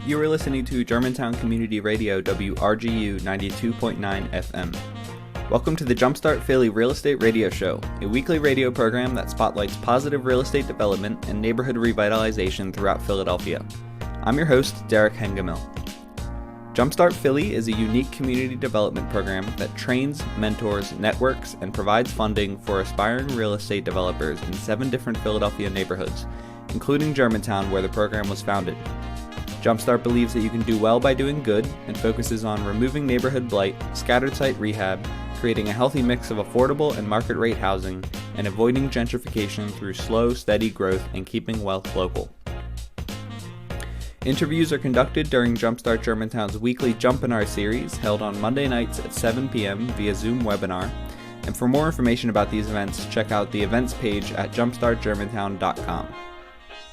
You are listening to Germantown Community Radio WRGU 92.9 FM. Welcome to the Jumpstart Philly Real Estate Radio Show, a weekly radio program that spotlights positive real estate development and neighborhood revitalization throughout Philadelphia. I'm your host, Derek Hengamil. Jumpstart Philly is a unique community development program that trains, mentors, networks, and provides funding for aspiring real estate developers in 7 different Philadelphia neighborhoods, including Germantown, where the program was founded. Jumpstart believes that you can do well by doing good and focuses on removing neighborhood blight, scattered site rehab, creating a healthy mix of affordable and market rate housing, and avoiding gentrification through slow, steady growth and keeping wealth local. Interviews are conducted during Jumpstart Germantown's weekly Jumpinar series held on Monday nights at 7 p.m. via Zoom webinar. And for more information about these events, check out the events page at jumpstartgermantown.com.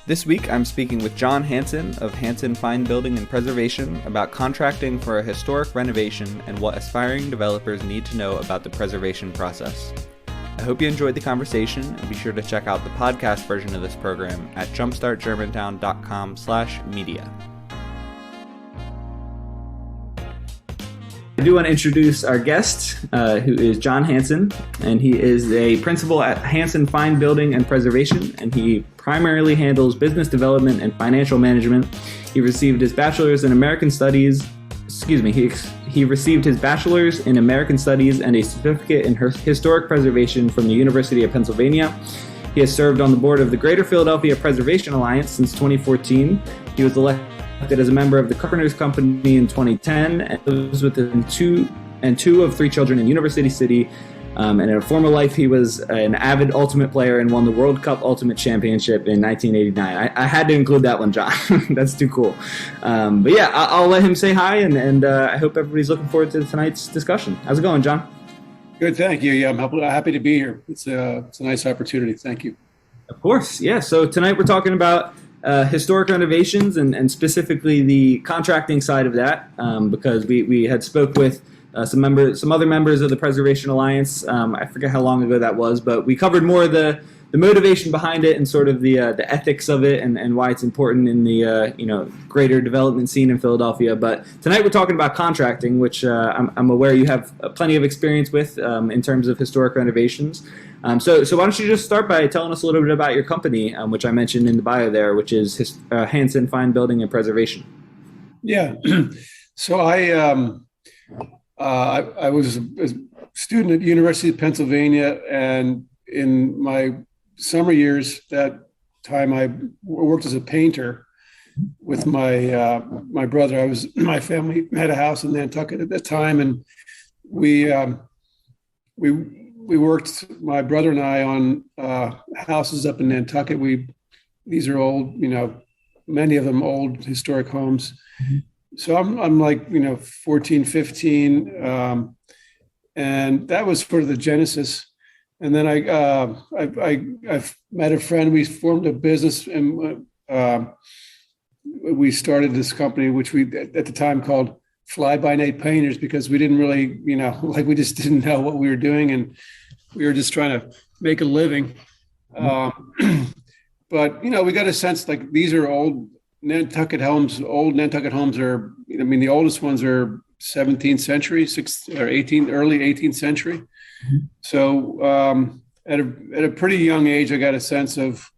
This week, I'm speaking with John Hanson of Hanson Fine Building and Preservation about contracting for a historic renovation and what aspiring developers need to know about the preservation process. I hope you enjoyed the conversation, and be sure to check out the podcast version of this program at jumpstartgermantown.com/media. I do want to introduce our guest, who is John Hanson, and he is a principal at Hanson Fine Building and Preservation, and he primarily handles business development and financial management. He received his bachelor's in American Studies. He received his bachelor's in American Studies and a certificate in historic preservation from the University of Pennsylvania. He has served on the board of the Greater Philadelphia Preservation Alliance since 2014. He was elected as a member of the Carpenters Company in 2010 and lives with two of 3 children in University City. And in a former life, he was an avid Ultimate player and won the World Cup Ultimate Championship in 1989. I had to include that one, John. That's too cool. But yeah, I'll let him say hi, and I hope everybody's looking forward to tonight's discussion. How's it going, John? Good, thank you. Yeah, I'm happy to be here. It's a nice opportunity. Thank you. Of course, yeah. So tonight we're talking about historic renovations and specifically the contracting side of that, because we had spoke with some other members of the Preservation Alliance. I forget how long ago that was, but we covered more of the motivation behind it and sort of the ethics of it and why it's important in the greater development scene in Philadelphia. But tonight we're talking about contracting, which I'm aware you have plenty of experience with in terms of historic renovations. So why don't you just start by telling us a little bit about your company, which I mentioned in the bio there, which is Hanson Fine Building and Preservation. Yeah. So I was a student at University of Pennsylvania, and in my summer years, that time I worked as a painter with my brother. My family had a house in Nantucket at that time, and we worked, my brother and I, on houses up in Nantucket. These are old, many of them old historic homes. Mm-hmm. So I'm like, 14, 15, and that was sort of the genesis. And then I've met a friend. We formed a business, and we started this company, which we at the time called Fly-by-Night Painters, because we didn't really, we just didn't know what we were doing, and we were just trying to make a living. But we got a sense like these are old Nantucket homes. Old Nantucket homes are, the oldest ones are 17th century, early 18th century. Mm-hmm. So at a pretty young age, I got a sense of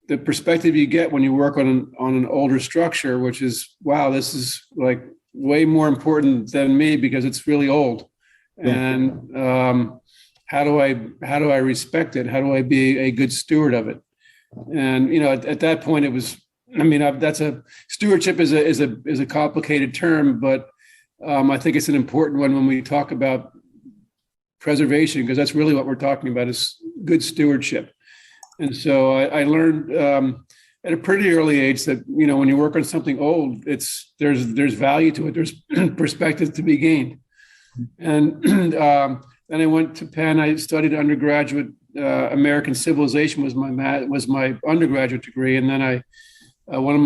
the perspective you get when you work on an older structure, which is, wow, this is like way more important than me because it's really old. Yeah. And how do I respect it? How do I be a good steward of it? And at that point, it was. That's stewardship is a complicated term, but I think it's an important one when we talk about preservation, because that's really what we're talking about is good stewardship. And so I learned at a pretty early age that when you work on something old, there's value to it. There's perspective to be gained. And then I went to Penn. I studied undergraduate. American Civilization was my undergraduate degree, and then one of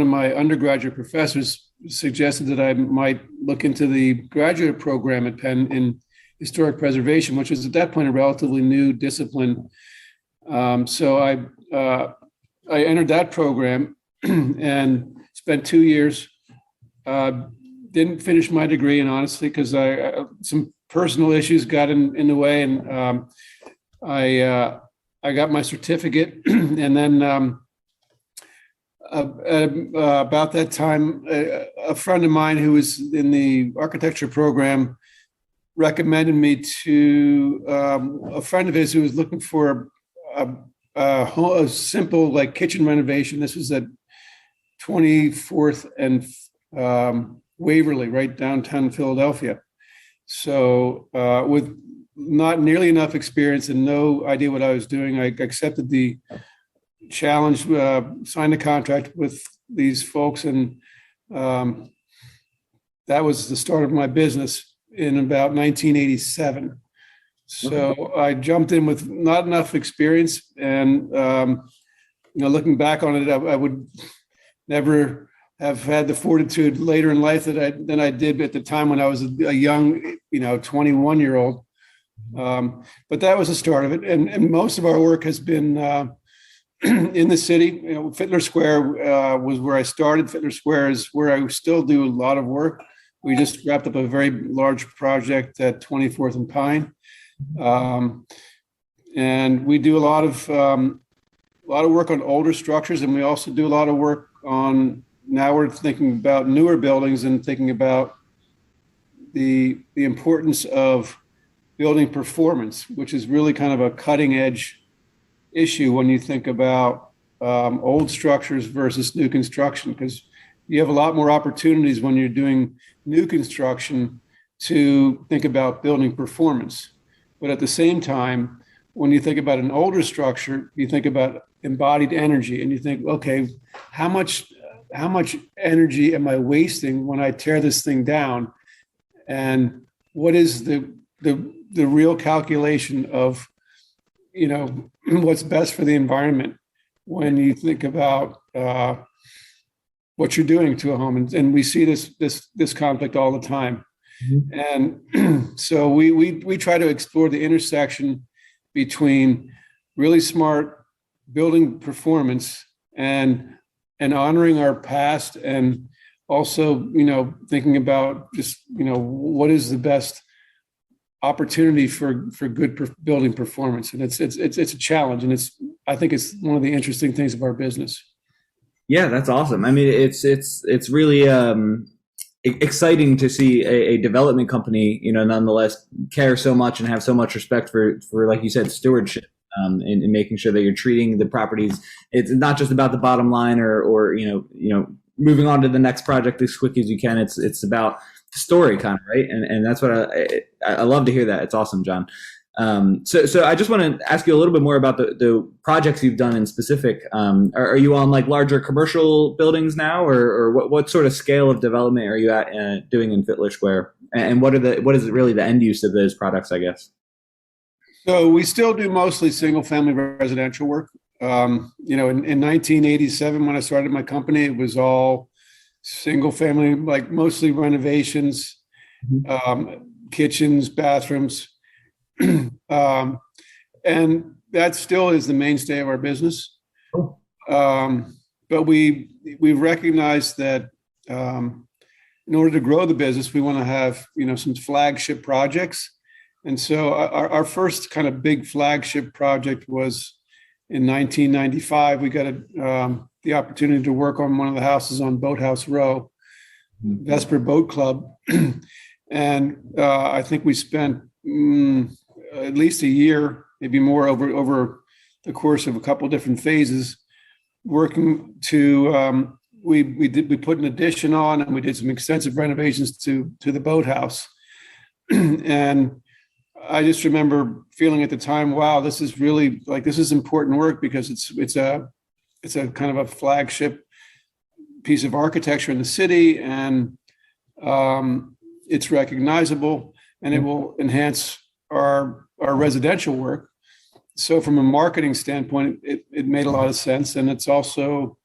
my undergraduate professors suggested that I might look into the graduate program at Penn in historic preservation, which was at that point a relatively new discipline. So I entered that program and spent 2 years. Didn't finish my degree, and honestly, because some personal issues got in the way, and I got my certificate, and then about that time, a friend of mine who was in the architecture program recommended me to a friend of his who was looking for a simple like kitchen renovation. This was at 24th and Waverly, right downtown Philadelphia. So with not nearly enough experience and no idea what I was doing, I accepted the challenge, signed a contract with these folks, and that was the start of my business in about 1987. So I jumped in with not enough experience, and looking back on it, I would never have had the fortitude later in life than I did at the time when I was a young, 21-year-old. But that was the start of it, and most of our work has been in the city. Fittler Square was where I started. Fittler Square is where I still do a lot of work. We just wrapped up a very large project at 24th and Pine, and we do a lot of work on older structures, and we also do a lot of work on. Now we're thinking about newer buildings and thinking about the importance of building performance, which is really kind of a cutting edge issue when you think about old structures versus new construction, because you have a lot more opportunities when you're doing new construction to think about building performance. But at the same time, when you think about an older structure, you think about embodied energy, and you think, okay, how much energy am I wasting when I tear this thing down? And what is the real calculation of, what's best for the environment when you think about what you're doing to a home? And we see this conflict all the time. Mm-hmm. And so we try to explore the intersection between really smart building performance and honoring our past, and also, thinking about just, what is the best opportunity for good building performance. And it's a challenge, and I think it's one of the interesting things of our business. Yeah, that's awesome. I mean, it's really exciting to see a development company, nonetheless care so much and have so much respect for like you said, stewardship. In making sure that you're treating the properties. It's not just about the bottom line or moving on to the next project as quick as you can. It's about the story, kind of, right? And that's what I love to hear that. It's awesome, John. So I just want to ask you a little bit more about the projects you've done in specific. Are you on like larger commercial buildings now, or what sort of scale of development are you at doing in Fittler Square? And what is really the end use of those products, I guess? So we still do mostly single-family residential work. In 1987, when I started my company, it was all single-family, like mostly renovations, kitchens, bathrooms, and that still is the mainstay of our business. But we recognize that in order to grow the business, we want to have some flagship projects. And so our first kind of big flagship project was in 1995. We got the opportunity to work on one of the houses on Boathouse Row, Vesper Boat Club. And I think we spent at least a year, maybe more, over the course of a couple of different phases, working to, we put an addition on, and we did some extensive renovations to the boathouse. And I just remember feeling at the time, wow, this is really this is important work, because it's a kind of a flagship piece of architecture in the city, and it's recognizable, and it will enhance our residential work. So from a marketing standpoint, it made a lot of sense, and it's also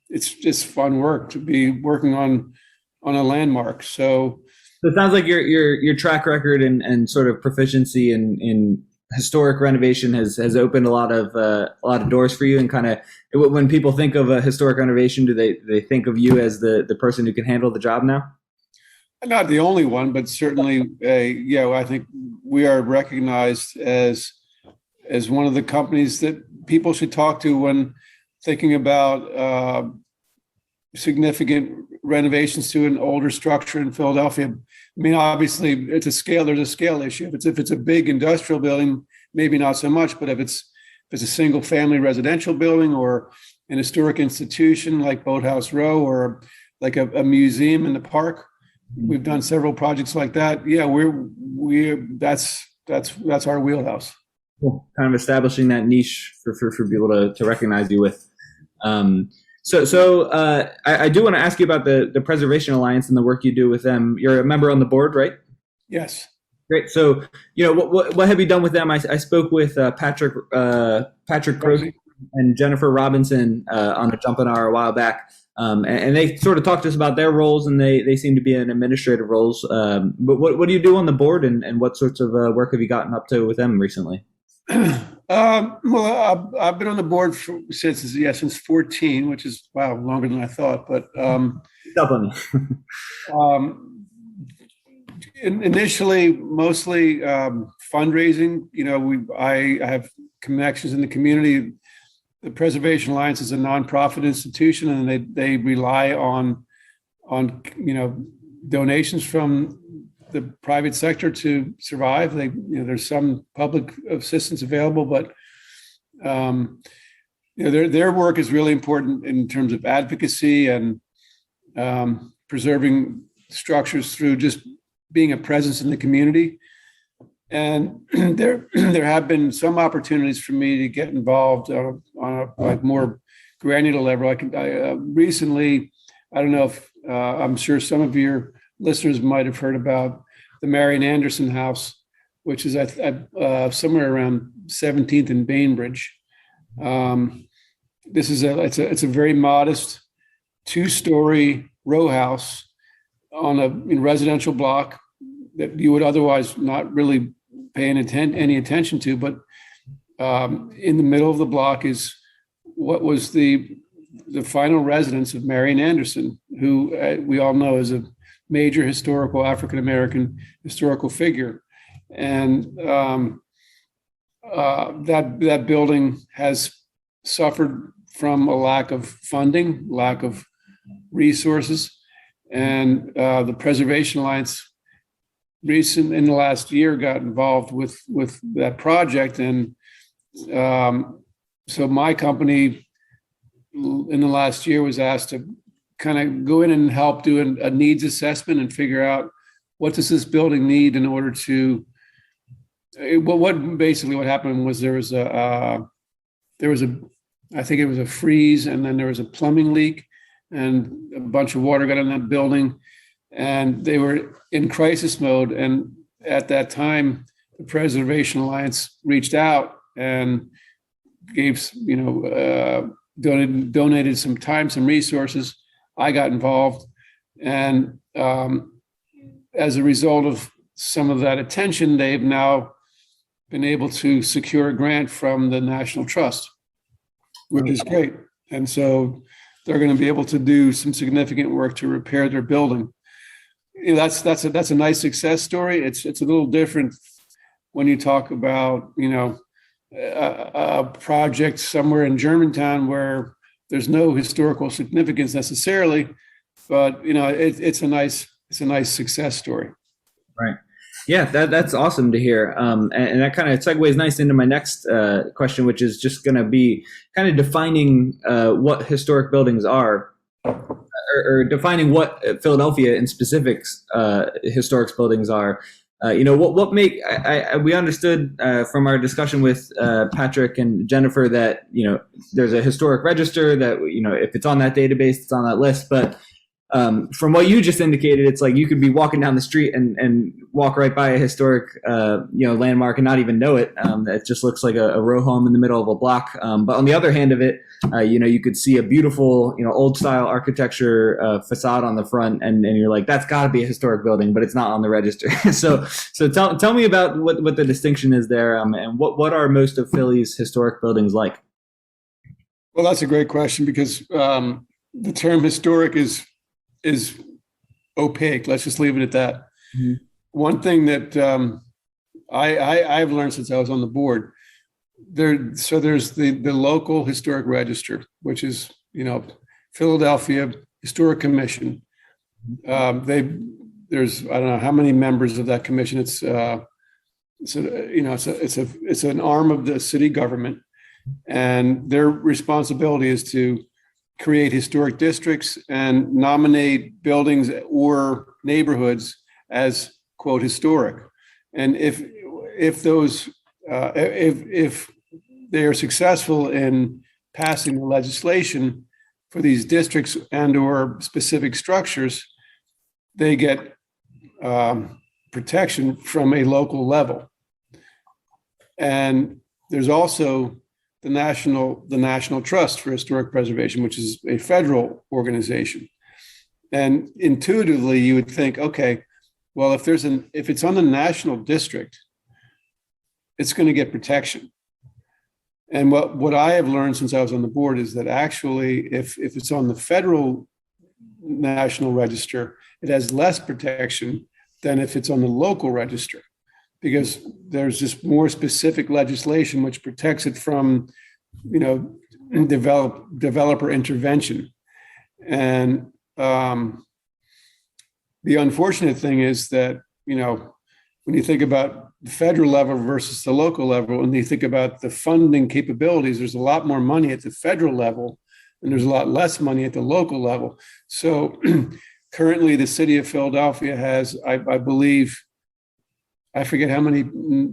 it's just fun work to be working on a landmark. So it sounds like your track record and sort of proficiency in historic renovation has opened a lot of doors for you, and kind of when people think of a historic renovation, do they think of you as the person who can handle the job now? Not the only one, but certainly, I think we are recognized as one of the companies that people should talk to when thinking about significant renovations to an older structure in Philadelphia. I mean, obviously, there's a scale issue. If it's a big industrial building, maybe not so much. But if it's a single family residential building or an historic institution like Boathouse Row or like a museum in the park, we've done several projects like that. Yeah, that's our wheelhouse. Cool. Kind of establishing that niche for people to recognize you with. So I do want to ask you about the Preservation Alliance and the work you do with them. You're a member on the board, right? Yes. Great. So, what have you done with them? I spoke with Patrick Croce and Jennifer Robinson on a Jump an Hour a while back, and they sort of talked to us about their roles, and they seem to be in administrative roles. But what do you do on the board, and what sorts of work have you gotten up to with them recently? Well, I've been on the board since 14, which is longer than I thought. But initially, mostly fundraising. I have connections in the community. The Preservation Alliance is a nonprofit institution, and they rely on donations from the private sector to survive. There's some public assistance available, but their work is really important in terms of advocacy and preserving structures through just being a presence in the community. And there have been some opportunities for me to get involved on a more granular level. Recently, I don't know if I'm sure some of your listeners might have heard about the Marian Anderson House, which is somewhere around 17th and Bainbridge. It's a very modest 2-story row house on a residential block that you would otherwise not really pay any attention to. But in the middle of the block is what was the final residence of Marian Anderson, who we all know is a major African-American historical figure. And that building has suffered from a lack of funding, lack of resources. And the Preservation Alliance in the last year got involved with that project. And so my company in the last year was asked to kind of go in and help do a needs assessment and figure out what does this building need in order to. What happened was there was a I think it was a freeze, and then there was a plumbing leak, and a bunch of water got in that building, and they were in crisis mode. And at that time, the Preservation Alliance reached out and gave donated some time, some resources. I got involved, and as a result of some of that attention, they've now been able to secure a grant from the National Trust, which is great. And so they're going to be able to do some significant work to repair their building. That's a nice success story. It's a little different when you talk about a project somewhere in Germantown where there's no historical significance necessarily, but it's a nice success story. Right. Yeah, that's awesome to hear. And that kind of segues nice into my next question, which is just going to be kind of defining what historic buildings are, or defining what Philadelphia in specifics historic buildings are. What make we understood from our discussion with Patrick and Jennifer that there's a historic register that if it's on that database, it's on that list. But From what you just indicated, it's like you could be walking down the street and walk right by a historic, landmark and not even know it. It just looks like a row home in the middle of a block. But on the other hand of it, you could see a beautiful, old style architecture facade on the front, and you're like, that's got to be a historic building, but it's not on the register. so tell me about what the distinction is there, and what are most of Philly's historic buildings like? Well, that's a great question because the term historic is opaque. Let's just leave it at that. Mm-hmm. One thing that I've learned since I was on the board, there's the local historic register, which is Philadelphia Historic Commission. There's I don't know how many members of that commission. It's an arm of the city government, and their responsibility is to create historic districts and nominate buildings or neighborhoods as quote historic. And if they are successful in passing the legislation for these districts and or specific structures, they get protection from a local level. And there's also the National Trust for Historic Preservation, which is a federal organization. And intuitively, you would think, okay, well, if it's on the national district, it's going to get protection. And what I have learned since I was on the board is that actually, if it's on the federal national register, it has less protection than if it's on the local register, because there's just more specific legislation which protects it from, developer intervention. And the unfortunate thing is that, when you think about the federal level versus the local level, and you think about the funding capabilities, there's a lot more money at the federal level, and there's a lot less money at the local level. So currently, the city of Philadelphia has, I believe, I forget how many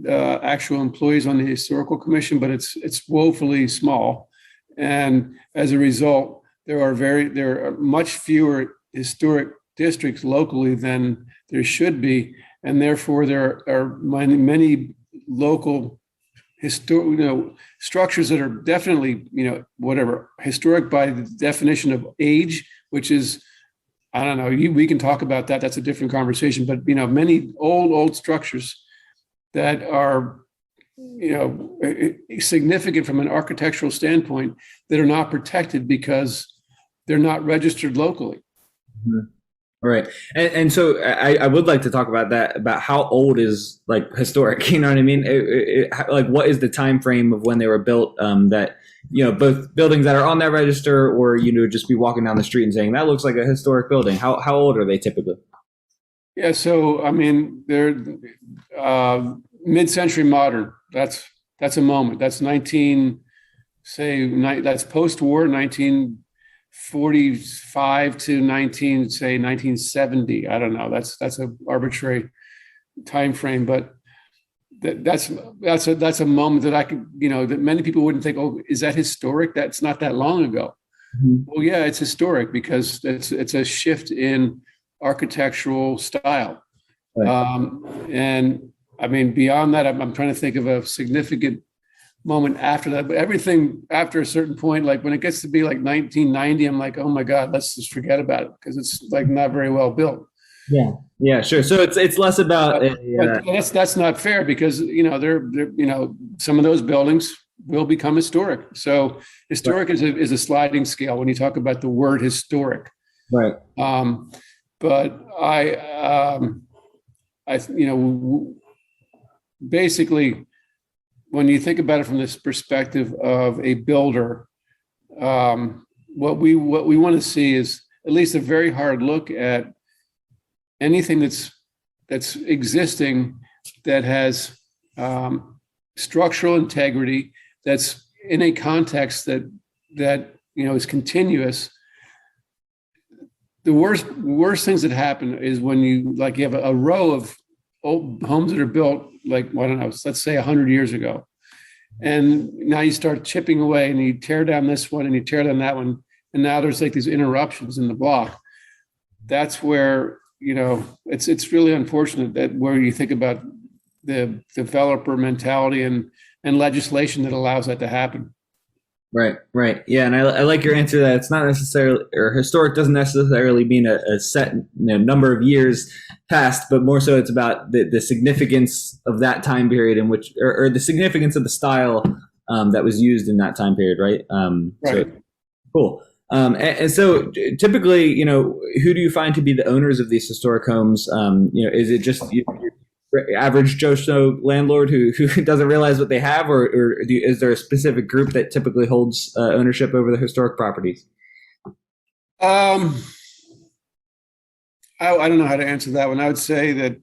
actual employees on the historical commission, but it's woefully small. And as a result, there are much fewer historic districts locally than there should be, and therefore there are many local structures that are definitely historic by the definition of age, which is, I don't know, we can talk about that. That's a different conversation. But, many old structures that are, significant from an architectural standpoint that are not protected because they're not registered locally. Mm-hmm. Right. And so I would like to talk about that, about how old is like historic, you know what I mean? Like what is the time frame of when they were built, that, both buildings that are on that register or, just be walking down the street and saying that looks like a historic building. How old are they typically? Yeah. So, I mean, they're mid-century modern. That's a moment. That's that's post-war, 1945 to 1970. I don't know. That's an arbitrary time frame, but that's a moment that I could, that many people wouldn't think, oh, is that historic? That's not that long ago. Mm-hmm. Well, yeah, it's historic because it's a shift in architectural style. Right. And I mean, beyond that, I'm trying to think of a significant moment after that, but everything after a certain point, like when it gets to be like 1990, I'm like, oh my God, let's just forget about it because it's like not very well built. Yeah, sure. So it's less about. But that's not fair because they're some of those buildings will become historic. So historic right. is a sliding scale when you talk about the word historic. Right. But basically, when you think about it from this perspective of a builder, what we want to see is at least a very hard look at anything that's existing that has structural integrity, that's in a context that is continuous. The worst things that happen is when you have a row of old homes that are built like, I don't know, let's say 100 years ago. And now you start chipping away and you tear down this one and you tear down that one. And now there's like these interruptions in the block. that's where, it's really unfortunate that where you think about the developer mentality and legislation that allows that to happen. Right, right. Yeah, and I like your answer that it's not necessarily, or historic doesn't necessarily mean a set number of years past, but more so it's about the significance of that time period in which, or the significance of the style that was used in that time period, right? Right. So cool. And so typically, who do you find to be the owners of these historic homes? Is it just your average Joe Schmo landlord who doesn't realize what they have, or is there a specific group that typically holds ownership over the historic properties? Um, I don't know how to answer that one. I would say that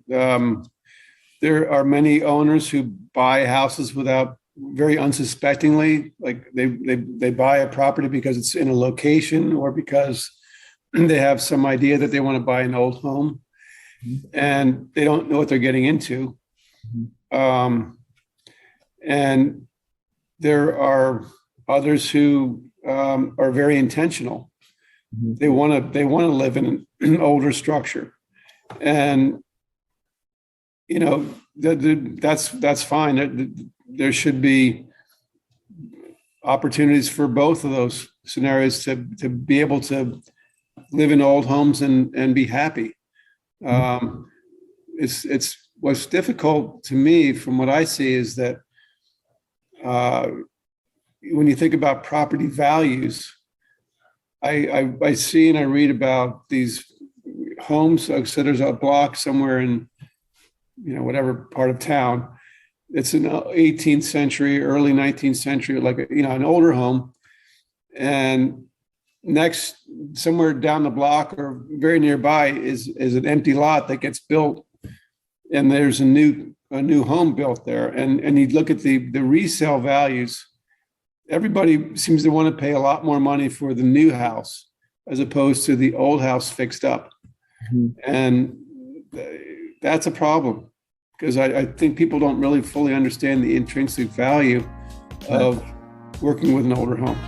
there are many owners who buy houses without very unsuspectingly, like they buy a property because it's in a location or because they have some idea that they want to buy an old home and they don't know what they're getting into. And there are others who are very intentional. They want to live in an older structure, and that's fine. There should be opportunities for both of those scenarios to be able to live in old homes and be happy. It's what's difficult to me from what I see is that when you think about property values, I see and I read about these homes. So there's a block somewhere in whatever part of town. It's an 18th century, early 19th century, like an older home, and next, somewhere down the block or very nearby is an empty lot that gets built, and there's a new home built there. And you look at the resale values. Everybody seems to want to pay a lot more money for the new house as opposed to the old house fixed up, and that's a problem because I think people don't really fully understand the intrinsic value of working with an older home.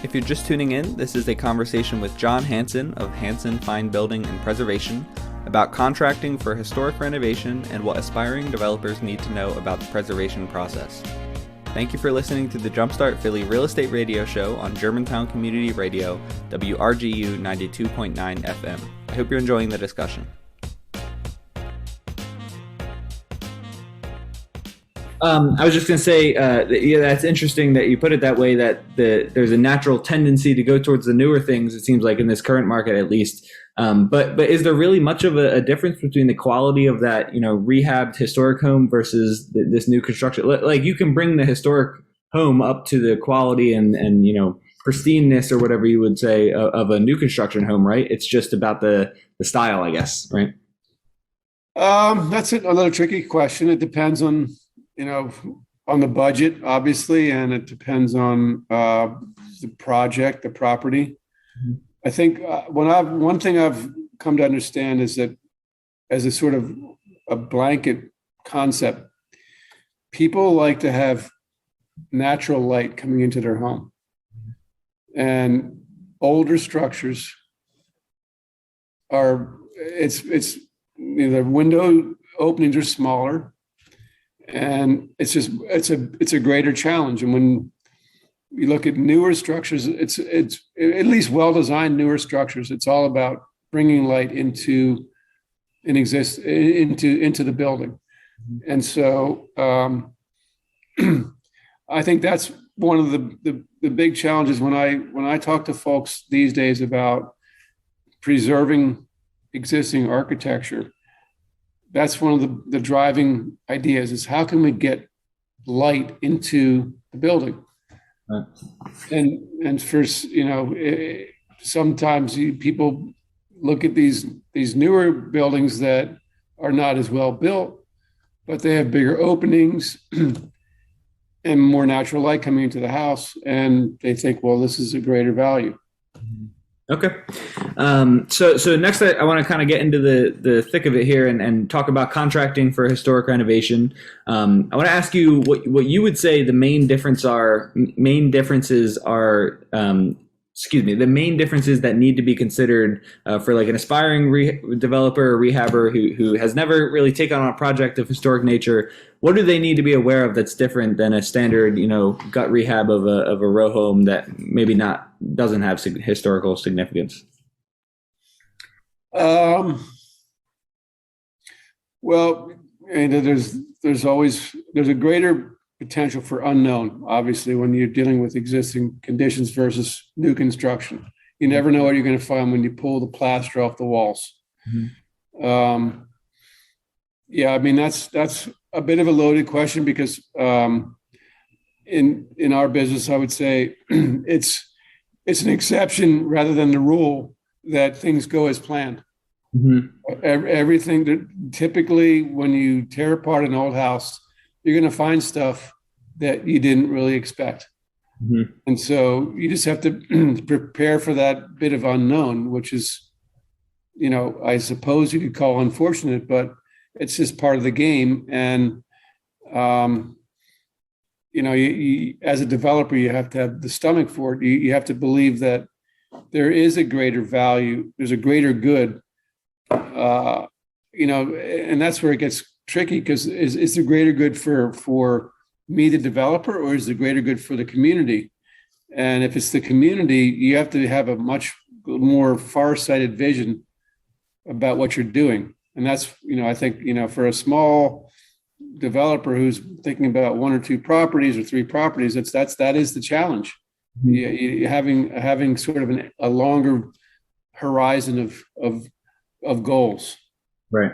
If you're just tuning in, this is a conversation with John Hanson of Hanson Fine Building and Preservation about contracting for historic renovation and what aspiring developers need to know about the preservation process. Thank you for listening to the Jumpstart Philly Real Estate Radio Show on Germantown Community Radio, WRGU 92.9 FM. I hope you're enjoying the discussion. I was just going to say, that's interesting that you put it that way, that there's a natural tendency to go towards the newer things, it seems like, in this current market at least. But is there really much of a difference between the quality of that, rehabbed historic home versus this new construction? Like, you can bring the historic home up to the quality and pristineness or whatever you would say of a new construction home, right? It's just about the style, I guess, right? That's another tricky question. It depends on on the budget, obviously, and it depends on the project, the property. I think one thing I've come to understand is that as a sort of a blanket concept, people like to have natural light coming into their home. And older structures the window openings are smaller, and it's a greater challenge. And when you look at newer structures, it's at least well-designed newer structures. It's all about bringing light into the building. And so I think that's one of the big challenges when I talk to folks these days about preserving existing architecture. That's one of the driving ideas is how can we get light into the building? Right. And first, sometimes people look at these newer buildings that are not as well built, but they have bigger openings and more natural light coming into the house, and they think, well, this is a greater value. Okay. So next I want to kind of get into the thick of it here and talk about contracting for historic renovation. I want to ask you what you would say the main differences are the main differences that need to be considered for like an aspiring developer or rehabber who has never really taken on a project of historic nature? What do they need to be aware of that's different than a standard, gut rehab of a row home that maybe doesn't have historical significance? Well, there's a greater potential for unknown, obviously, when you're dealing with existing conditions versus new construction. You never know what you're going to find when you pull the plaster off the walls. Mm-hmm. Yeah, I mean, that's a bit of a loaded question because in our business, I would say it's an exception rather than the rule that things go as planned. Mm-hmm. Everything that typically when you tear apart an old house, you're going to find stuff that you didn't really expect. Mm-hmm. And so you just have to prepare for that bit of unknown, which is, I suppose you could call unfortunate, but it's just part of the game. And, you, as a developer, you have to have the stomach for it. You have to believe that there is a greater value, there's a greater good, and that's where it gets tricky, because is the greater good for me, the developer, or is the greater good for the community? And if it's the community, you have to have a much more far-sighted vision about what you're doing. And that's, I think, for a small developer who's thinking about 1 or 2 properties or 3 properties, that is the challenge. You having sort of a longer horizon of goals. Right.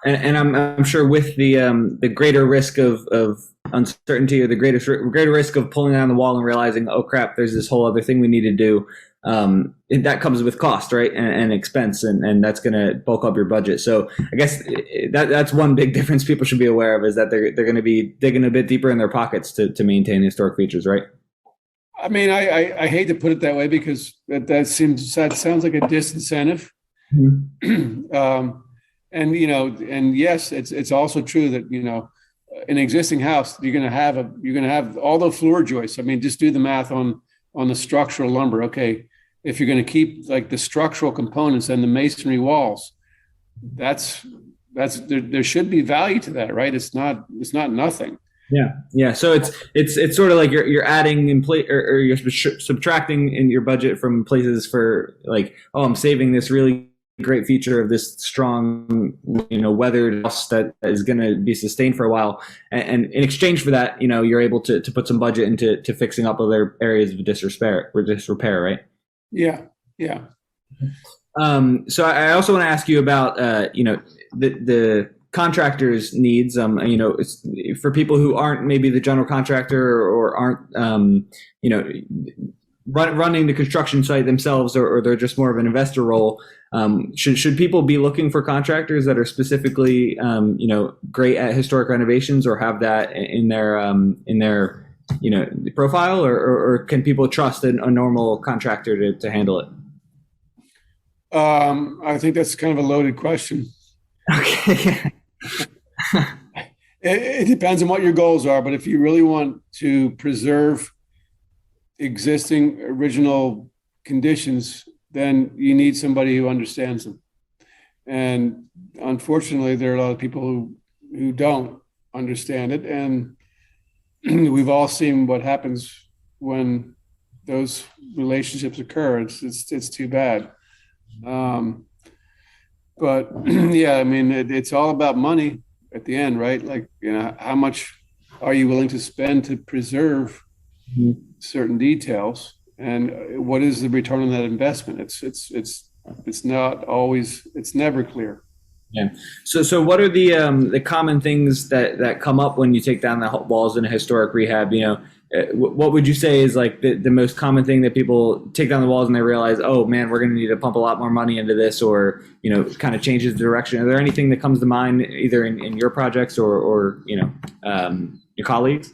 And I'm sure with the greater risk of uncertainty, or the greater risk of pulling down the wall and realizing, oh crap, there's this whole other thing we need to do. That comes with cost, right, and expense, and that's going to bulk up your budget. So I guess that's one big difference people should be aware of, is that they're going to be digging a bit deeper in their pockets to maintain historic features, right? I mean, I hate to put it that way, because that sounds like a disincentive. Mm-hmm. And yes, it's also true that an existing house, you're going to have all the floor joists. I mean, just do the math on the structural lumber. Okay, if you're going to keep like the structural components and the masonry walls, that's there should be value to that, right? It's not nothing. Yeah. So it's sort of like you're adding in place, or you're subtracting in your budget from places for like, oh, I'm saving this really great feature of this strong, weathered house that is going to be sustained for a while, and in exchange for that, you're able to put some budget into fixing up other areas of disrepair, right? Yeah. So I also want to ask you about the contractors' needs. For people who aren't maybe the general contractor, or aren't running the construction site themselves, or they're just more of an investor role. Should people be looking for contractors that are specifically, great at historic renovations, or have that in their profile, or can people trust a normal contractor to handle it? I think that's kind of a loaded question. Okay. It depends on what your goals are, but if you really want to preserve existing original conditions, then you need somebody who understands them. And unfortunately, there are a lot of people who don't understand it. And we've all seen what happens when those relationships occur. It's too bad. But yeah, I mean, it's all about money at the end, right? Like, how much are you willing to spend to preserve certain details, and what is the return on that investment? It's not always, it's never clear. Yeah. So what are the common things that come up when you take down the walls in a historic rehab? What would you say is like the most common thing that people take down the walls and they realize, oh man, we're going to need to pump a lot more money into this, or kind of changes the direction? Are there anything that comes to mind either in your projects or your colleagues?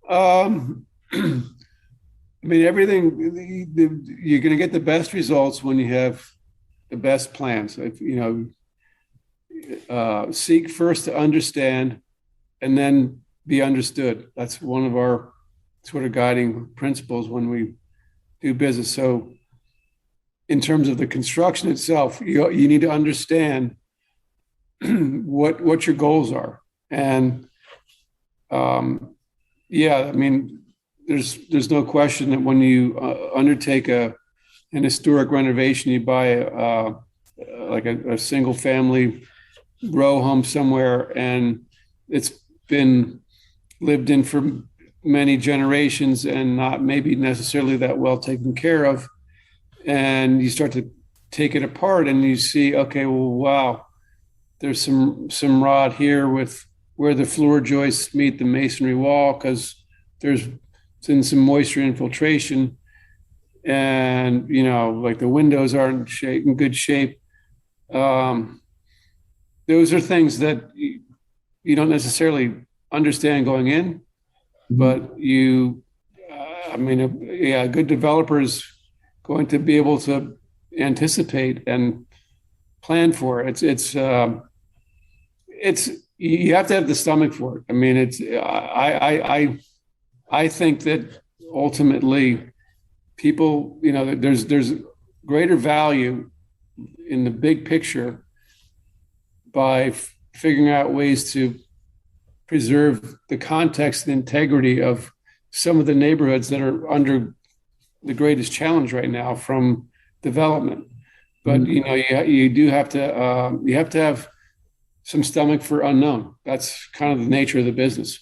I mean, everything, you're going to get the best results when you have the best plans. If, seek first to understand and then be understood. That's one of our sort of guiding principles when we do business. So in terms of the construction itself, you need to understand what your goals are. And I mean, there's no question that when you undertake an historic renovation, you buy like a single family row home somewhere, and it's been lived in for many generations and not maybe necessarily that well taken care of. And you start to take it apart and you see, okay, well, wow, there's some rot here with where the floor joists meet the masonry wall because there's been some moisture infiltration, and like the windows aren't in good shape. Those are things that you don't necessarily understand going in, but a good developer is going to be able to anticipate and plan for it. It's you have to have the stomach for it. I mean, I think that ultimately people, there's greater value in the big picture by figuring out ways to preserve the context and integrity of some of the neighborhoods that are under the greatest challenge right now from development. But you do have to have some stomach for unknown. That's kind of the nature of the business.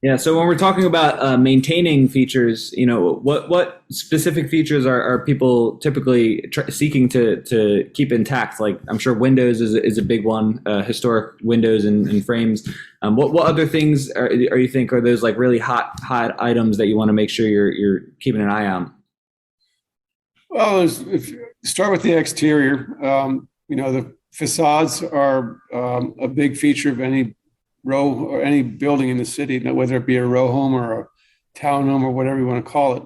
Yeah. So when we're talking about maintaining features, what specific features are people typically seeking to keep intact? Like, I'm sure windows is a big one, historic windows and frames. What other things are you think are those like really hot items that you want to make sure you're keeping an eye on? Well, if you start with the exterior, the facades are a big feature of any row or any building in the city, whether it be a row home or a townhome or whatever you want to call it.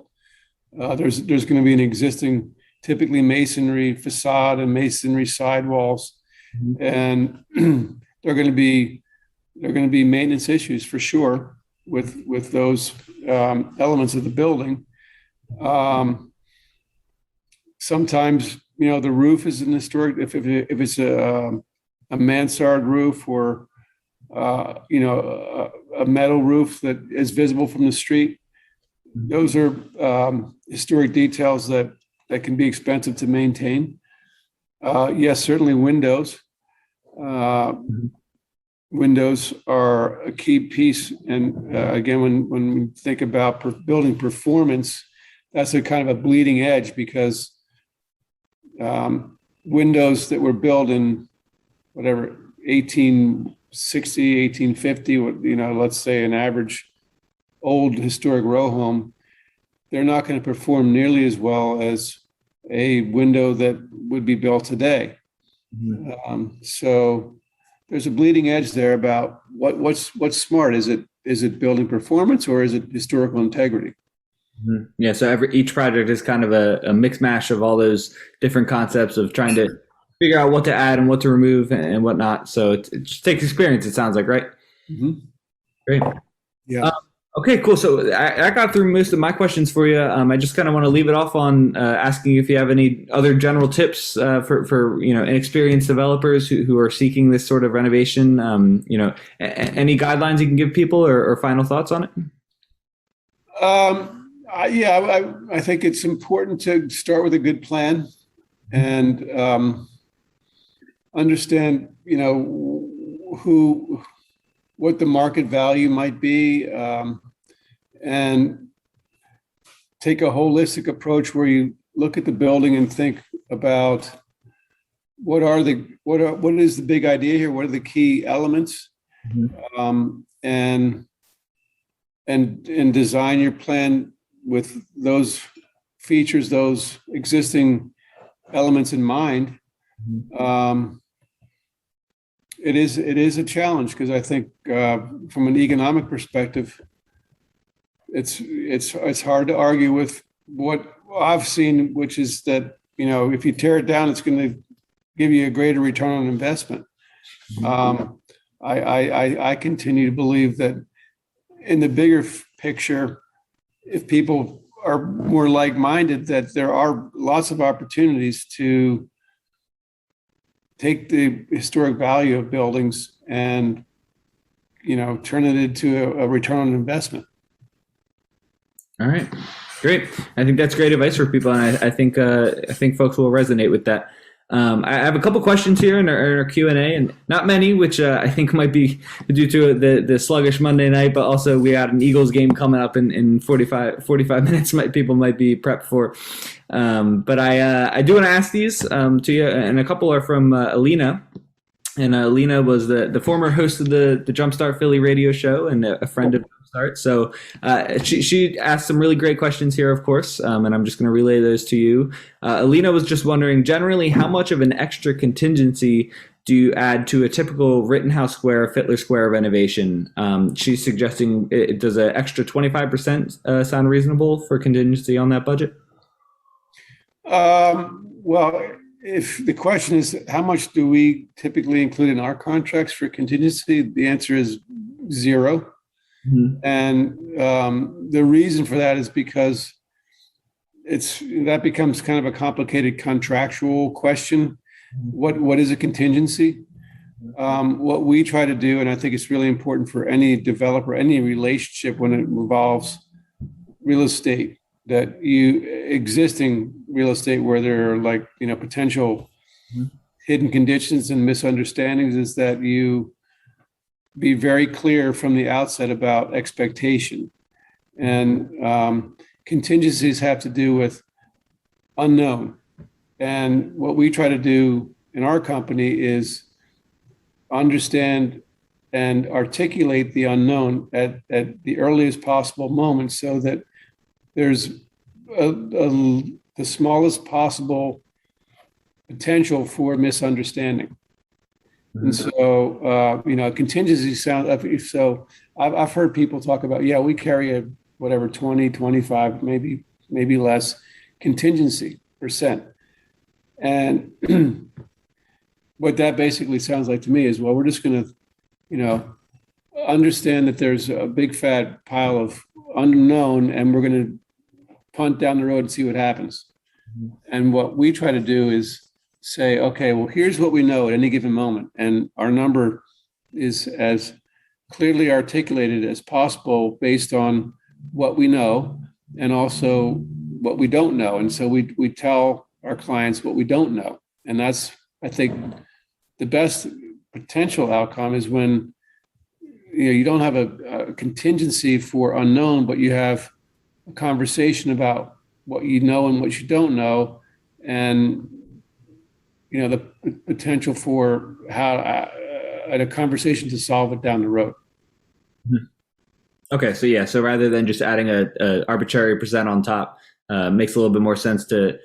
There's going to be an existing, typically masonry facade and masonry sidewalls, and there are going to be maintenance issues for sure with those elements of the building. Sometimes the roof is an historic. If it's a mansard roof or a metal roof that is visible from the street, those are historic details that can be expensive to maintain. Yes, certainly windows. Windows are a key piece, and again, when we think about building performance, that's a kind of a bleeding edge because windows that were built in whatever 1860, 1850, let's say an average old historic row home, they're not going to perform nearly as well as a window that would be built today. So there's a bleeding edge there about what's smart. Is it building performance or is it historical integrity? Yeah, so each project is kind of a mix mash of all those different concepts of trying to figure out what to add and what to remove and whatnot. So it just takes experience, it sounds like, right? Great. Yeah. Okay, cool. So I got through most of my questions for you. I just kind of want to leave it off on asking if you have any other general tips for inexperienced developers who are seeking this sort of renovation. Any guidelines you can give people or final thoughts on it? I think it's important to start with a good plan and understand, what the market value might be, and take a holistic approach where you look at the building and think about what is the big idea here? What are the key elements? And design your plan with those features, those existing elements in mind. It is a challenge because I think from an economic perspective, it's hard to argue with what I've seen, which is that if you tear it down, it's going to give you a greater return on investment. I continue to believe that in the bigger picture, if people are more like-minded, that there are lots of opportunities to take the historic value of buildings and, turn it into a return on investment. All right, great. I think that's great advice for people, and I think folks will resonate with that. I have a couple questions here in our Q&A, and not many, which I think might be due to the sluggish Monday night, but also we got an Eagles game coming up in 45 minutes. People might be prepped for. But I do want to ask these to you, and a couple are from Alina. And Alina was the former host of the Jumpstart Philly radio show and a friend of Jumpstart. So she asked some really great questions here, of course, and I'm just going to relay those to you. Alina was just wondering, generally, how much of an extra contingency do you add to a typical Rittenhouse Square, Fittler Square renovation? She's suggesting, does an extra 25% sound reasonable for contingency on that budget? Well, if the question is how much do we typically include in our contracts for contingency, the answer is 0. Mm-hmm. And the reason for that is because that becomes kind of a complicated contractual question. What is a contingency? What we try to do, and I think it's really important for any developer, any relationship when it involves real estate, that existing real estate where there are potential hidden conditions and misunderstandings, is that you be very clear from the outset about expectation. And contingencies have to do with unknown. And what we try to do in our company is understand and articulate the unknown at the earliest possible moment, so that there's the smallest possible potential for misunderstanding. Mm-hmm. And so, contingency sounds, so I've heard people talk about, we carry a 20, 25, maybe less contingency percent. And what that basically sounds like to me is, well, we're just going to, understand that there's a big fat pile of unknown, and we're going to punt down the road and see what happens. Mm-hmm. And what we try to do is say, okay, well, here's what we know at any given moment. And our number is as clearly articulated as possible based on what we know and also what we don't know. And so we tell our clients what we don't know. And that's, I think, the best potential outcome is when you don't have a contingency for unknown, but you have a conversation about what you know and what you don't know, and the potential for how a conversation to solve it down the road. Okay, so rather than just adding a arbitrary percent on top, makes a little bit more sense to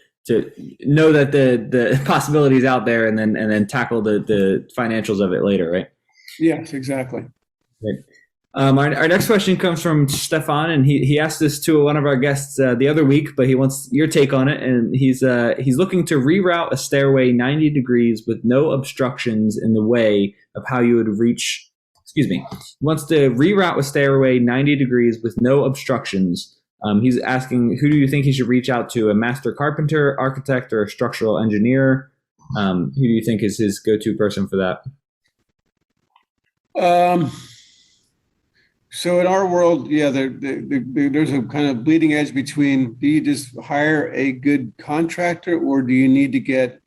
know that the possibilities out there, and then tackle the financials of it later, right? Yes, exactly. Right. Our next question comes from Stefan, and he asked this to one of our guests the other week, but he wants your take on it. And he's looking to reroute a stairway 90 degrees with no obstructions in the way of how you would reach. Excuse me. He wants to reroute a stairway 90 degrees with no obstructions. He's asking, who do you think he should reach out to? A master carpenter, architect, or a structural engineer? Who do you think is his go-to person for that? So in our world, there's a kind of bleeding edge between, do you just hire a good contractor, or do you need to get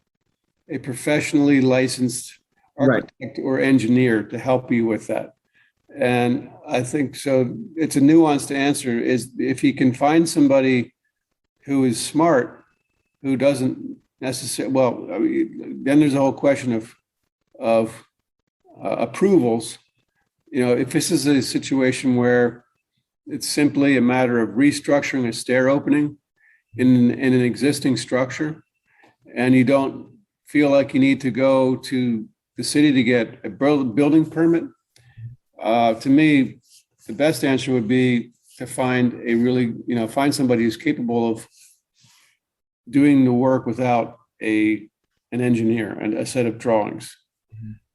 a professionally licensed architect or engineer to help you with that? And I think so. It's a nuanced answer. Is if you can find somebody who is smart, who doesn't necessarily, then there's a whole question of approvals. If this is a situation where it's simply a matter of restructuring a stair opening in an existing structure, and you don't feel like you need to go to the city to get a building permit, to me, the best answer would be to find find somebody who's capable of doing the work without an engineer and a set of drawings.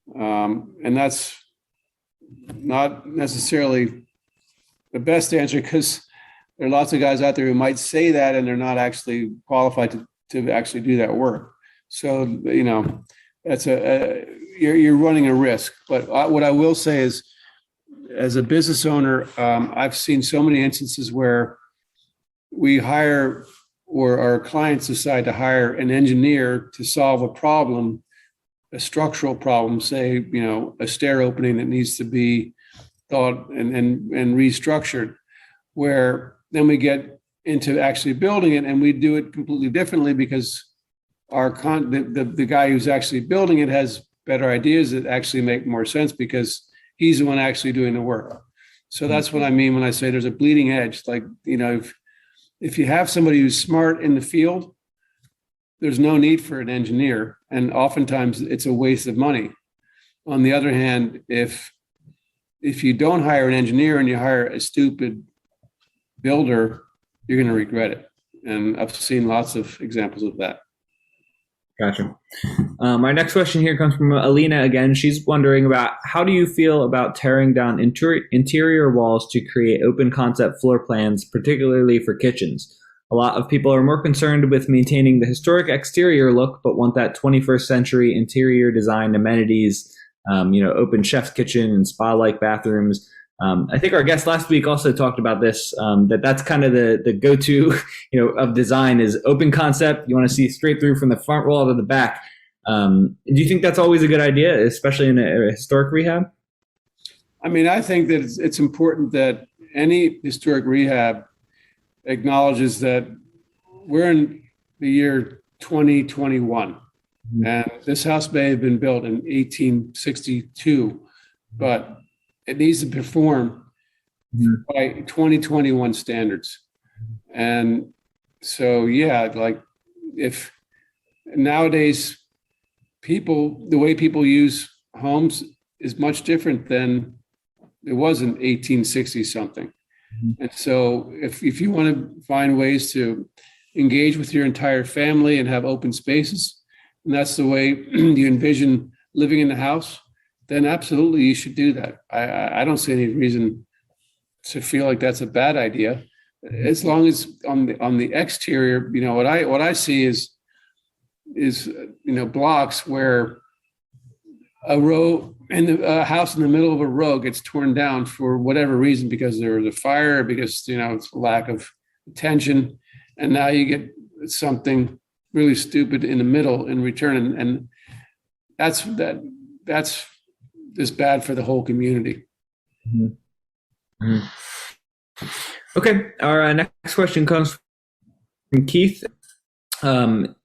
Mm-hmm. And that's not necessarily the best answer, because there are lots of guys out there who might say that, and they're not actually qualified to actually do that work. So, that's you're running a risk. But what I will say is, as a business owner, I've seen so many instances where we hire, or our clients decide to hire an engineer to solve a problem, a structural problem, say, a stair opening that needs to be thought and restructured, where then we get into actually building it, and we do it completely differently because the guy who's actually building it has better ideas that actually make more sense because he's the one actually doing the work. So that's what I mean when I say there's a bleeding edge. Like, if you have somebody who's smart in the field, there's no need for an engineer, and oftentimes it's a waste of money. On the other hand, if you don't hire an engineer and you hire a stupid builder, you're going to regret it. And I've seen lots of examples of that. Gotcha. Our next question here comes from Alina again. She's wondering about, how do you feel about tearing down interior walls to create open concept floor plans, particularly for kitchens? A lot of people are more concerned with maintaining the historic exterior look, but want that 21st century interior design amenities, open chef's kitchen and spa-like bathrooms. I think our guest last week also talked about this, that's kind of the go-to, of design is open concept. You want to see straight through from the front wall to the back. Do you think that's always a good idea, especially in a historic rehab? I mean, I think that it's important that any historic rehab acknowledges that we're in the year 2021, and this house may have been built in 1862, but it needs to perform by 2021 standards. And so, like, if nowadays the way people use homes is much different than it was in 1860 something. And so if you want to find ways to engage with your entire family and have open spaces, and that's the way you envision living in the house, then absolutely you should do that. I don't see any reason to feel like that's a bad idea, as long as on the exterior, what I see is blocks where a row and a house in the middle of a row gets torn down for whatever reason, because there was a fire, because it's lack of attention, and now you get something really stupid in the middle in return, and that's just bad for the whole community. Mm-hmm. Mm-hmm. Okay, our next question comes from Keith.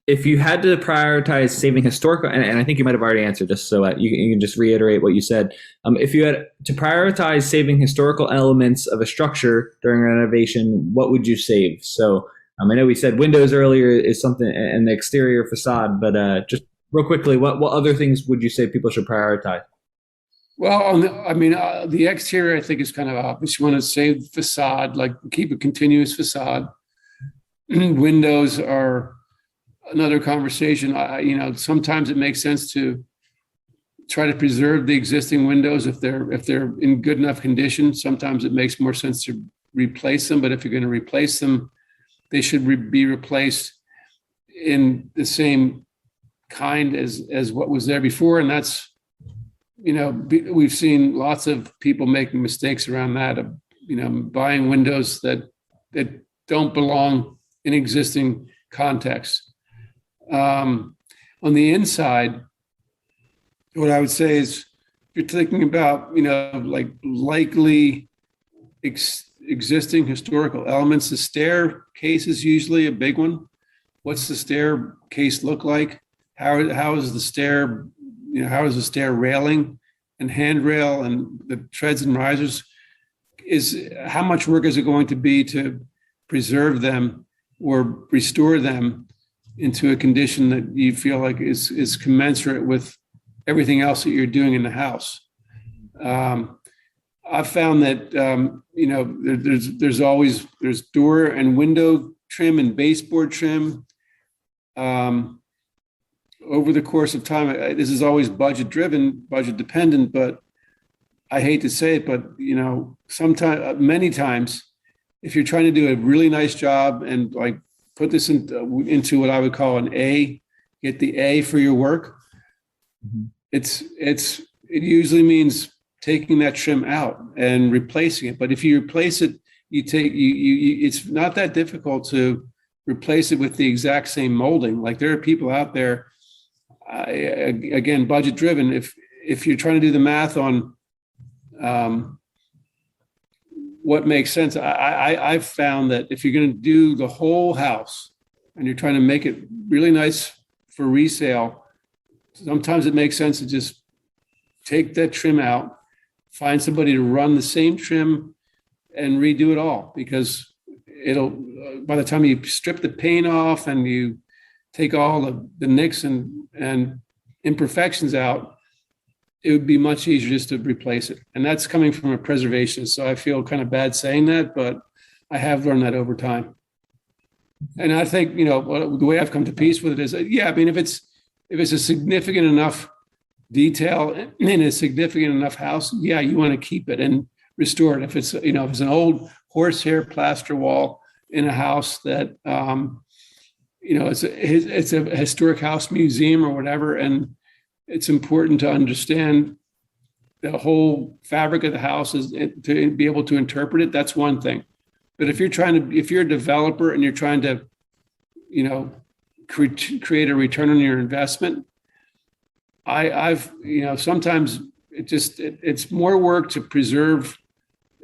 If you had to prioritize saving historical, and I think you might have already answered this, so you can just reiterate what you said. If you had to prioritize saving historical elements of a structure during renovation, what would you save? So I know we said windows earlier is something, and the exterior facade, but just real quickly, what other things would you say people should prioritize? Well, the exterior I think is kind of obvious. You want to save the facade, like keep a continuous facade. Windows are another conversation. Sometimes it makes sense to try to preserve the existing windows if they're in good enough condition. Sometimes it makes more sense to replace them, but if you're going to replace them, they should be replaced in the same kind as what was there before. And that's, we've seen lots of people making mistakes around that, of, buying windows that don't belong in existing context. On the inside, what I would say is, if you're thinking about, like likely existing historical elements, the staircase is usually a big one. What's the staircase look like? How is the stair, how is the stair railing and handrail and the treads and risers? How much work is it going to be to preserve them or restore them into a condition that you feel like is commensurate with everything else that you're doing in the house? I've found that there's door and window trim and baseboard trim. Over the course of time, this is always budget dependent, but I hate to say it, but many times if you're trying to do a really nice job and like put this into what I would call an A, get the A for your work, it usually means taking that trim out and replacing it. But if you replace it, it's not that difficult to replace it with the exact same molding. Like there are people out there, again, budget driven. If you're trying to do the math on what makes sense, I've found that if you're going to do the whole house and you're trying to make it really nice for resale, sometimes it makes sense to just take that trim out, find somebody to run the same trim and redo it all, because it'll, by the time you strip the paint off and you take all the nicks and imperfections out, it would be much easier just to replace it. And that's coming from a preservationist. So I feel kind of bad saying that, but I have learned that over time. And I think, the way I've come to peace with it is, if it's a significant enough detail in a significant enough house, you want to keep it and restore it. If it's, if it's an old horsehair plaster wall in a house that, it's a historic house museum or whatever, and it's important to understand the whole fabric of the house is to be able to interpret it. That's one thing. But if you're a developer and you're trying to, create a return on your investment, I've sometimes it's more work to preserve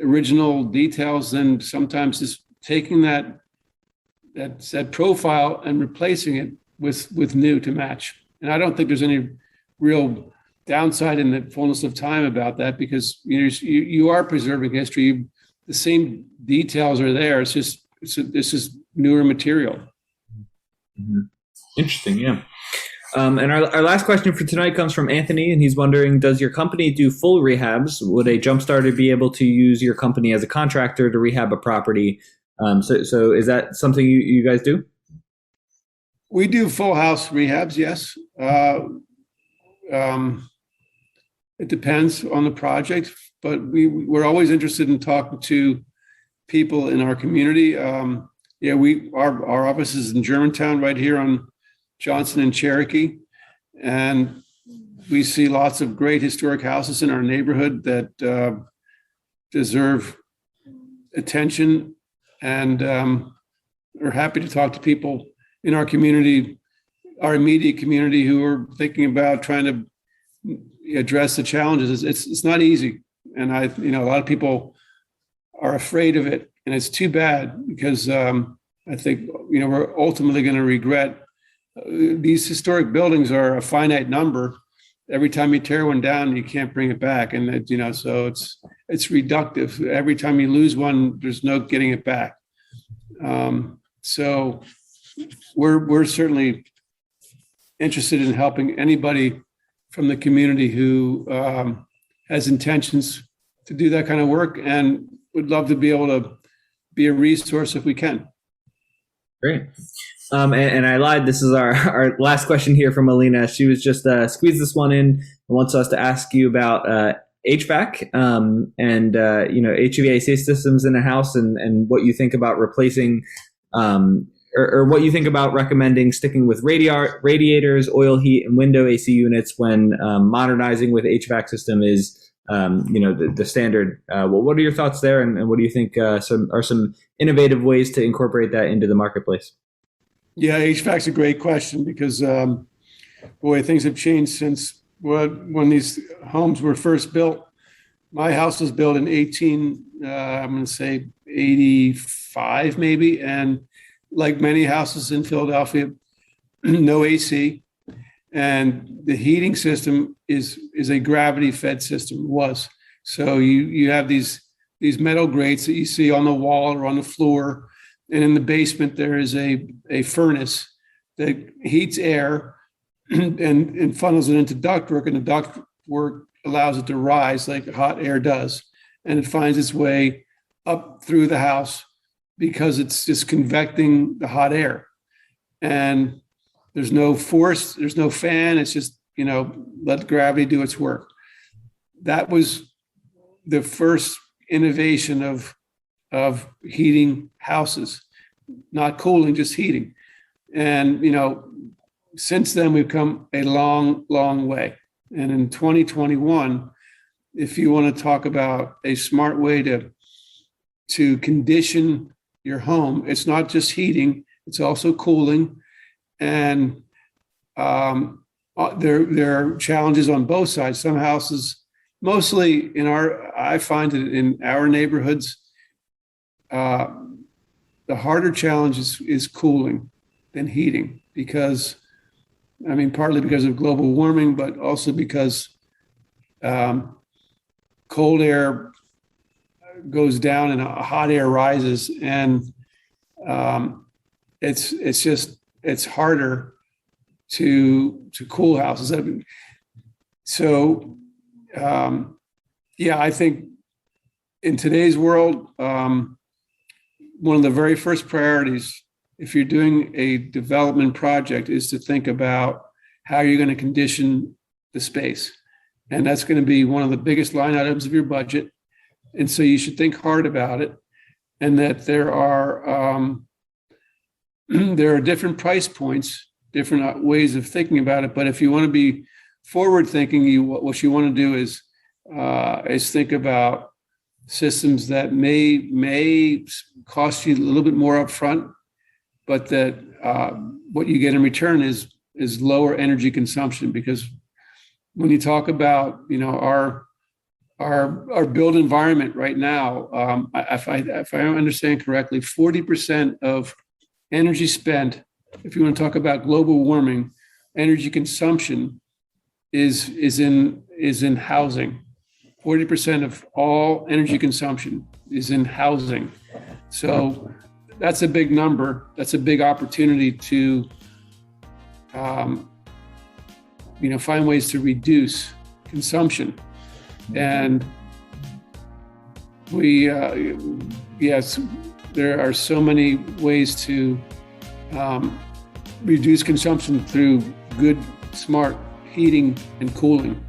original details than sometimes just taking that profile and replacing it with new to match. And I don't think there's any real downside in the fullness of time about that, because you are preserving history. The same details are there. It's just this is newer material. Mm-hmm. Interesting, yeah. And our last question for tonight comes from Anthony, and he's wondering, does your company do full rehabs? Would a jumpstarter be able to use your company as a contractor to rehab a property? So is that something you guys do? We do full house rehabs, yes. It depends on the project, but we're always interested in talking to people in our community. Our office is in Germantown, right here on Johnson and Cherokee, and we see lots of great historic houses in our neighborhood that deserve attention, and we're happy to talk to people in our community, our immediate community, who are thinking about trying to address the challenges. It's not easy, and a lot of people are afraid of it, and it's too bad, because I think we're ultimately going to regret. These historic buildings are a finite number. Every time you tear one down, you can't bring it back, and so it's reductive. Every time you lose one, there's no getting it back. So we're certainly interested in helping anybody from the community who has intentions to do that kind of work, and would love to be able to be a resource if we can. Great. And I lied. This is our last question here from Alina. She was just squeezed this one in and wants us to ask you about HVAC and HVAC systems in a house, and what you think about replacing or what you think about recommending sticking with radiators, oil heat, and window AC units when modernizing with HVAC system is the standard. What are your thoughts there, and what do you think some innovative ways to incorporate that into the marketplace? Yeah, HVAC's a great question, because things have changed since when these homes were first built. My house was built in 85 maybe, and like many houses in Philadelphia, no AC, and the heating system is a gravity fed system. Was so you have these metal grates that you see on the wall or on the floor. And in the basement, there is a furnace that heats air and funnels it into ductwork, and the ductwork allows it to rise like hot air does. And it finds its way up through the house because it's just convecting the hot air. And there's no force, there's no fan. It's just, let gravity do its work. That was the first innovation of of heating houses, not cooling, just heating. And, since then, we've come a long, long way. And in 2021, if you want to talk about a smart way to condition your home, it's not just heating, it's also cooling. And there are challenges on both sides. Some houses, mostly I find it in our neighborhoods, the harder challenge is cooling than heating, because, partly because of global warming, but also because cold air goes down and hot air rises, and it's harder to cool houses. I think in today's world, one of the very first priorities, if you're doing a development project, is to think about how you're going to condition the space. And that's going to be one of the biggest line items of your budget. And so you should think hard about it. And that there are different price points, different ways of thinking about it. But if you want to be forward thinking, what you want to do is think about systems that may cost you a little bit more upfront, but that what you get in return is lower energy consumption. Because when you talk about our built environment right now, if I understand correctly, 40% of energy spent, if you want to talk about global warming, energy consumption is in housing. 40% of all energy consumption is in housing. So that's a big number. That's a big opportunity to find ways to reduce consumption. And yes, there are so many ways to reduce consumption through good, smart heating and cooling.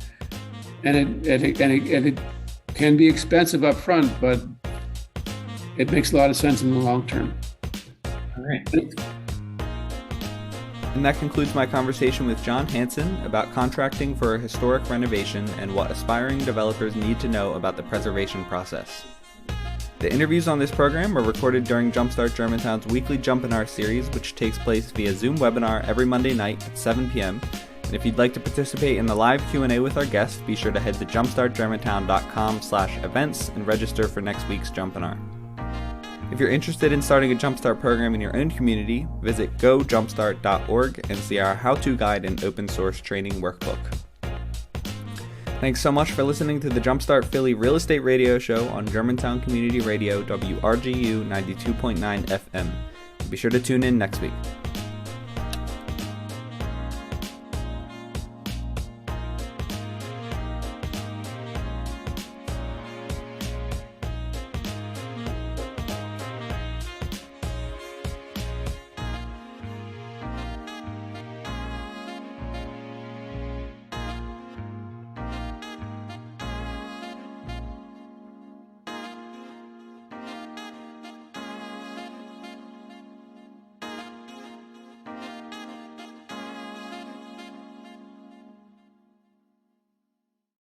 And it can be expensive up front, but it makes a lot of sense in the long term. All right. And that concludes my conversation with John Hanson about contracting for a historic renovation and what aspiring developers need to know about the preservation process. The interviews on this program were recorded during Jumpstart Germantown's weekly Jumpinar series, which takes place via Zoom webinar every Monday night at 7 p.m. And if you'd like to participate in the live Q&A with our guests, be sure to head to jumpstartgermantown.com/events and register for next week's Jumpinar. If you're interested in starting a Jumpstart program in your own community, visit gojumpstart.org and see our how-to guide and open source training workbook. Thanks so much for listening to the Jumpstart Philly Real Estate Radio Show on Germantown Community Radio, WRGU 92.9 FM. Be sure to tune in next week.